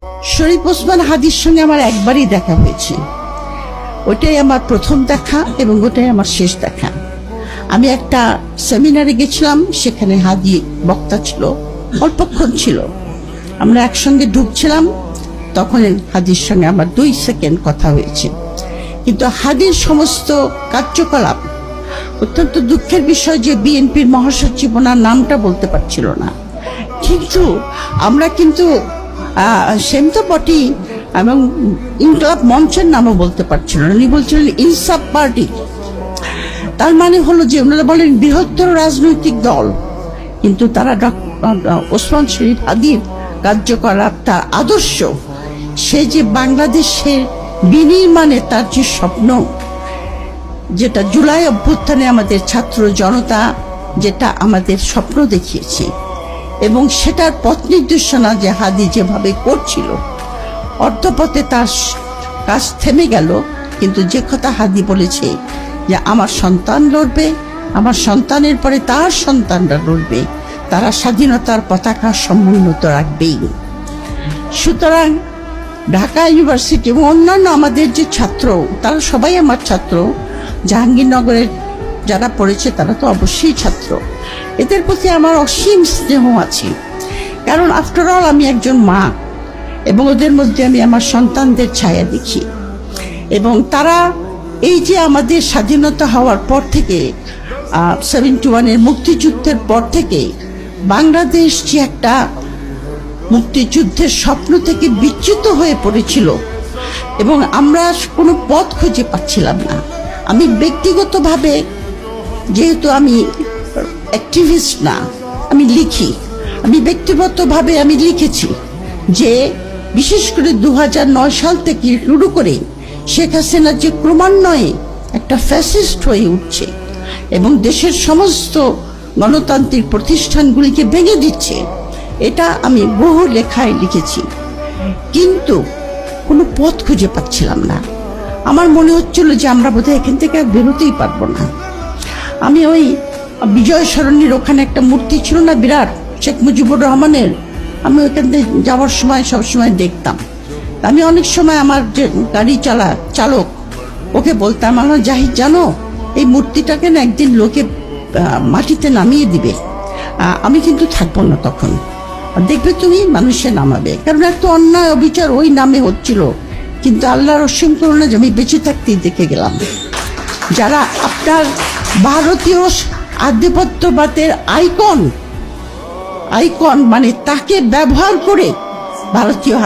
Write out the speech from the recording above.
শরীফ ওসমান হাদির সঙ্গে আমার একবারই দেখা হয়েছে। ওটাই আমার প্রথম দেখা এবং ওটাই আমার শেষ দেখা। আমি একটা সেমিনারে গেছিলাম, সেখানে হাদি বক্তা ছিল, অল্পক্ষণ ছিল। আমরা একসঙ্গে ঢুকছিলাম, তখন হাদির সঙ্গে আমার 2 সেকেন্ড কথা হয়েছে। কিন্তু হাদির সমস্ত কার্যকলাপ, অত্যন্ত দুঃখের বিষয় যে বিএনপির মহাসচিব ওনার নামটা বলতে পারছিল না, কিন্তু আমরা কিন্তু সেম তো বটি, এবং ইনকলাব মঞ্চের নামও বলতে পারছিল না। উনি বলছিলেন ইনসাফ পার্টি। তার মানে হলো যে ওনারা বলেন বৃহত্তর রাজনৈতিক দল, কিন্তু তারা ওসমান শরীফ হাদির কার্যকলাপ, তার আদর্শ, সে যে বাংলাদেশের বিনির্মাণে তার যে স্বপ্ন, যেটা জুলাই অভ্যুত্থানে আমাদের ছাত্র জনতা যেটা আমাদের স্বপ্ন দেখিয়েছে, এবং সেটার পথ নির্দেশনা যে হাদি যেভাবে করছিল, অর্ধপথে তার কাজ থেমে গেল। কিন্তু যে কথা হাদি বলেছে যে আমার সন্তান লড়বে, আমার সন্তানের পরে তার সন্তানরা লড়বে, তারা স্বাধীনতার পতাকা সমুন্নত রাখবেই। সুতরাং ঢাকা ইউনিভার্সিটি এবং অন্যান্য আমাদের যে ছাত্র, তারা সবাই আমার ছাত্র। জাহাঙ্গীরনগরের যারা পড়েছে তারা তো অবশ্যই ছাত্র। এদের প্রতি আমার অসীম স্নেহ আছে, কারণ আফটার অল আমি একজন মা, এবং ওদের মধ্যে আমি আমার সন্তানদের ছায়া দেখি। এবং তারা এই যে আমাদের স্বাধীনতা হওয়ার পর থেকে 71-এর মুক্তিযুদ্ধের পর থেকে বাংলাদেশ যে একটা মুক্তিযুদ্ধের স্বপ্ন থেকে বিচ্যুত হয়ে পড়েছিল, এবং আমরা কোনো পথ খুঁজে পাচ্ছিলাম না। আমি ব্যক্তিগতভাবে, যেহেতু আমি অ্যাক্টিভিস্ট না, আমি লিখি, আমি ব্যক্তিগতভাবে আমি লিখেছি যে বিশেষ করে 2009 সাল থেকে শুরু করে শেখ হাসিনা যে ক্রমান্বয়ে একটা ফ্যাসিস্ট হয়ে উঠছে এবং দেশের সমস্ত গণতান্ত্রিক প্রতিষ্ঠানগুলিকে ভেঙে দিচ্ছে, এটা আমি বহু লেখায় লিখেছি। কিন্তু কোনো পথ খুঁজে পাচ্ছিলাম না। আমার মনে হচ্ছিল যে আমরা বোধহয় এখান থেকে আর বেরোতেই পারবো না। আমি ওই বিজয় সরণির ওখানে একটা মূর্তি ছিল না বিরাট, শেখ মুজিবুর রহমানের, আমি ওইখান থেকে যাওয়ার সময় সবসময় দেখতাম। আমি অনেক সময় আমার যে গাড়ি চালক, ওকে বলতাম, আমার জাহিদ জানো, এই মূর্তিটাকে না একদিন লোকে মাটিতে নামিয়ে দিবে, আমি কিন্তু থাকবো না তখন, দেখবে তুমি মানুষে নামাবে। কারণ এত অন্যায় অবিচার ওই নামে হচ্ছিল, কিন্তু আল্লাহর অসীম করুণা যে আমি বেঁচে থাকতেই দেখে গেলাম। যারা আপনার ভারতীয় আধিপত্যবাদের আইকন মানে তাকে ব্যবহার করে ভারতীয়